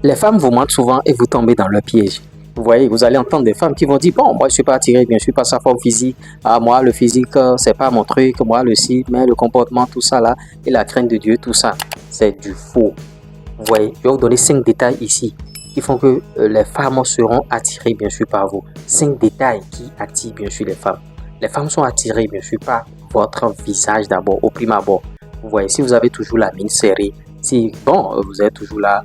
Les femmes vous mentent souvent et vous tombez dans leur piège. Vous voyez, vous allez entendre des femmes qui vont dire, bon, moi je suis pas attiré, bien sûr, par sa forme physique. Ah, moi, le physique, c'est pas mon truc. Moi, le site, mais le comportement, tout ça là, et la crainte de Dieu, tout ça, c'est du faux. Vous voyez, je vais vous donner 5 détails ici qui font que les femmes seront attirées, bien sûr, par vous. 5 détails qui attirent, bien sûr, les femmes. Les femmes sont attirées, bien sûr, par votre visage d'abord, au prime abord. Vous voyez, si vous avez toujours la mine serrée, si, bon, vous êtes toujours là,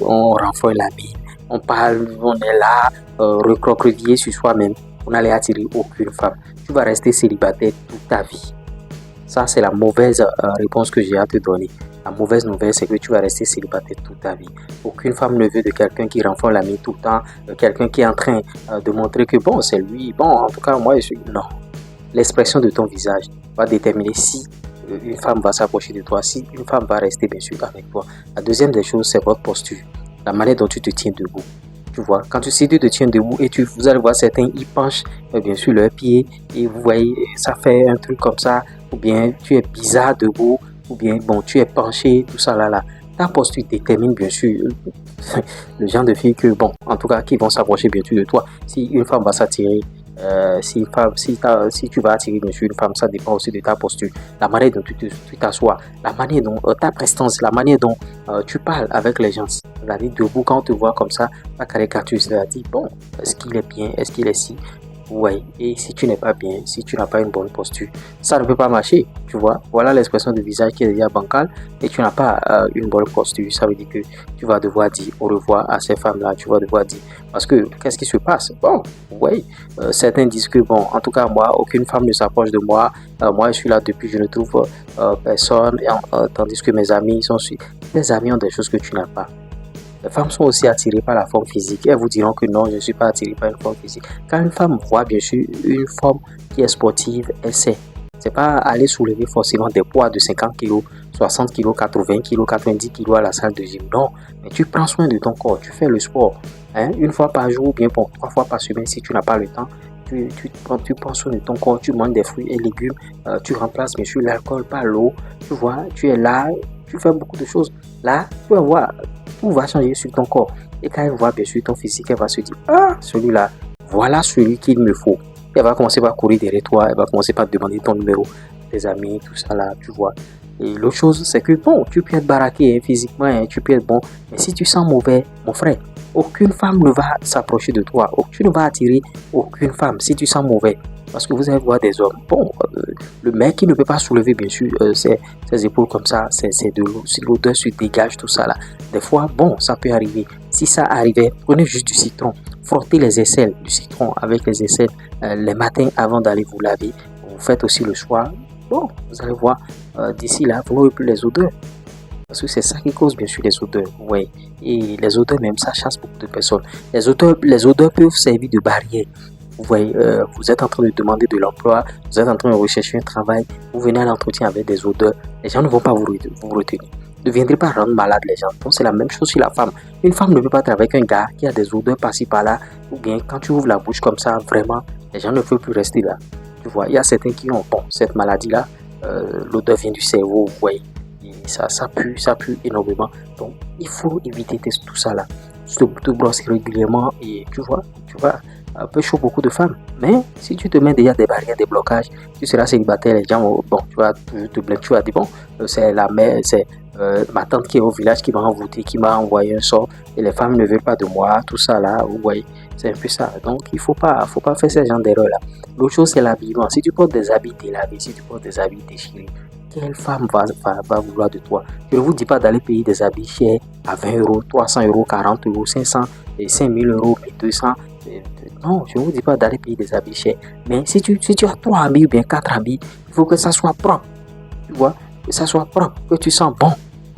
on renfroie la mine, on parle, on est là, recroquevillé sur soi-même, vous n'allez attirer aucune femme. Tu vas rester célibataire toute ta vie. Ça, c'est la mauvaise réponse que j'ai à te donner. La mauvaise nouvelle, c'est que tu vas rester célibataire toute ta vie. Aucune femme ne veut de quelqu'un qui renfroie la mine tout le temps, quelqu'un qui est en train de montrer que bon, c'est lui, bon, en tout cas, moi, je suis... Non. L'expression de ton visage va déterminer si une femme va s'approcher de toi, si une femme va rester bien sûr avec toi. La deuxième des choses, c'est votre posture, la manière dont tu te tiens debout. Tu vois, quand tu te tiens debout et vous allez voir certains, ils penchent bien sûr leurs pieds et vous voyez, ça fait un truc comme ça, ou bien tu es bizarre debout, ou bien bon, tu es penché, tout ça là. Ta posture détermine bien sûr le genre de filles que, bon, en tout cas, qui vont s'approcher bien sûr de toi. Si une femme va s'attirer, si tu vas attirer bien sûr une femme, ça dépend aussi de ta posture, la manière dont tu t'assois, la manière dont ta prestance, la manière dont tu parles avec les gens. La vie debout, quand on te voit comme ça, la caricature, ça dit bon, est-ce qu'il est bien, est-ce qu'il est si. Ouais, et si tu n'es pas bien, si tu n'as pas une bonne posture, ça ne peut pas marcher, tu vois. Voilà l'expression de visage qui est déjà bancale et tu n'as pas une bonne posture. Ça veut dire que tu vas devoir dire au revoir à ces femmes-là, tu vas devoir dire, parce que qu'est-ce qui se passe? Bon, ouais, certains disent que bon, en tout cas moi, aucune femme ne s'approche de moi, moi je suis là depuis, je ne trouve personne, tandis que mes amis sont sur... Tes amis ont des choses que tu n'as pas. Les femmes sont aussi attirées par la forme physique. Elles vous diront que non, je ne suis pas attirée par une forme physique. Quand une femme voit bien sûr une forme qui est sportive, elle sait. C'est pas aller soulever forcément des poids de 50 kg, 60 kg, 80 kg, 90 kg à la salle de gym. Non, mais tu prends soin de ton corps, tu fais le sport. Hein, une fois par jour ou bien pour 3 fois par semaine si tu n'as pas le temps. Tu prends soin de ton corps, tu manges des fruits et légumes, tu remplaces bien sûr l'alcool par l'eau. Tu vois, tu es là, tu fais beaucoup de choses. Là, tu vas voir, tout va changer sur ton corps. Et quand elle voit bien sûr ton physique, elle va se dire, ah, celui-là, voilà celui qu'il me faut. Elle va commencer par courir derrière toi, elle va commencer par te demander ton numéro, tes amis, tout ça là, tu vois. Et l'autre chose, c'est que bon, tu peux être baraqué hein, physiquement, hein, tu peux être bon, mais si tu sens mauvais, mon frère, aucune femme ne va s'approcher de toi, tu ne vas attirer aucune femme si tu sens mauvais. Parce que vous allez voir des hommes, bon, le mec qui ne peut pas soulever bien sûr ses épaules comme ça, c'est de l'eau, si l'odeur se dégage, tout ça là. Des fois, bon, ça peut arriver. Si ça arrivait, prenez juste du citron, frottez les aisselles du citron avec les aisselles les matins avant d'aller vous laver. Vous faites aussi le soir. Bon, vous allez voir, d'ici là, vous n'aurez plus les odeurs. Parce que c'est ça qui cause bien sûr les odeurs. Ouais. Et les odeurs même, ça chasse beaucoup de personnes. Les odeurs peuvent servir de barrière. Vous voyez, vous êtes en train de demander de l'emploi, vous êtes en train de rechercher un travail, vous venez à l'entretien avec des odeurs, les gens ne vont pas vous retenir. Ne viendrez pas rendre malade les gens. Donc c'est la même chose sur la femme. Une femme ne peut pas travailler avec un gars qui a des odeurs par-ci par-là, ou bien quand tu ouvres la bouche comme ça, vraiment, les gens ne veulent plus rester là. Tu vois, il y a certains qui ont, bon, cette maladie-là, l'odeur vient du cerveau, vous voyez, et ça pue énormément. Donc il faut éviter tout ça là. Tu te brosses régulièrement et tu vois, peu chaud beaucoup de femmes. Mais si tu te mets déjà des barrières, des blocages, tu seras célibataire, les gens, bon, tu vas te blâmer, tu vas dire, bon, c'est la mère, c'est ma tante qui est au village qui m'a envoûté, qui m'a envoyé un sort, et les femmes ne veulent pas de moi, tout ça là, vous voyez, c'est un peu ça. Donc, il faut pas faire ce genre d'erreur là. L'autre chose, c'est l'habillement. Si tu portes des habits délavés, si tu portes des habits déchirés, quelle femme va vouloir de toi? Je ne vous dis pas d'aller payer des habits chers à 20 euros, 300 euros, 40 euros, 500, 5000 euros, 1200. Non, je ne vous dis pas d'aller payer des habits chers. Mais si tu as 3 habits ou bien 4 habits, il faut que ça soit propre. Tu vois, que ça soit propre, que tu sens bon.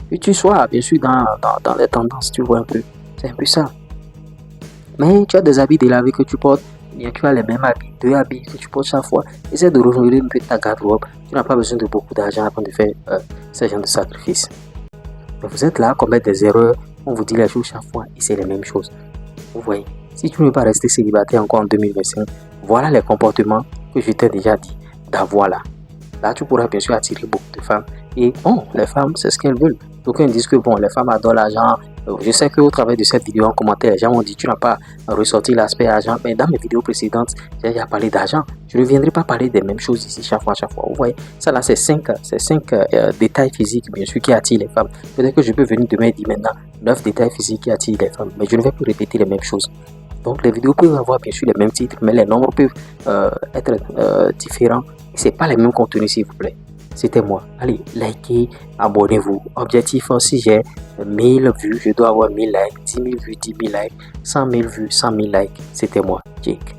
Que tu sois, bien sûr, dans les tendances, tu vois un peu. C'est un peu ça. Mais tu as des habits délavés que tu portes, bien tu as les mêmes habits, 2 habits que tu portes chaque fois. Essaie de renouveler un peu ta garde-robe. Tu n'as pas besoin de beaucoup d'argent avant de faire ce genre de sacrifice. Mais vous êtes là à commettre des erreurs, on vous dit les choses chaque fois et c'est les mêmes choses. Vous voyez, si tu ne veux pas rester célibataire encore en 2025, voilà les comportements que je t'ai déjà dit d'avoir là. Là, tu pourras bien sûr attirer beaucoup de femmes. Et bon, les femmes, c'est ce qu'elles veulent. D'aucuns disent que bon, les femmes adorent l'argent, Je sais qu'au travers de cette vidéo en commentaire, les gens m'ont dit tu n'as pas ressorti l'aspect argent, mais dans mes vidéos précédentes, j'ai déjà parlé d'argent. Je ne viendrai pas parler des mêmes choses ici chaque fois. Vous voyez, ça là, c'est cinq détails physiques, bien sûr, qui attirent les femmes. Peut-être que je peux venir demain et dire maintenant 9 détails physiques qui attirent les femmes, mais je ne vais plus répéter les mêmes choses. Donc les vidéos peuvent avoir bien sûr les mêmes titres, mais les nombres peuvent être différents. C'est pas les mêmes contenus, s'il vous plaît. C'était moi. Allez, likez, abonnez-vous. Objectif, si j'ai 1000 vues, je dois avoir 1000 likes, 10 000 vues, 10 000 likes, 100 000 vues, 100 000 likes. C'était moi, Jake.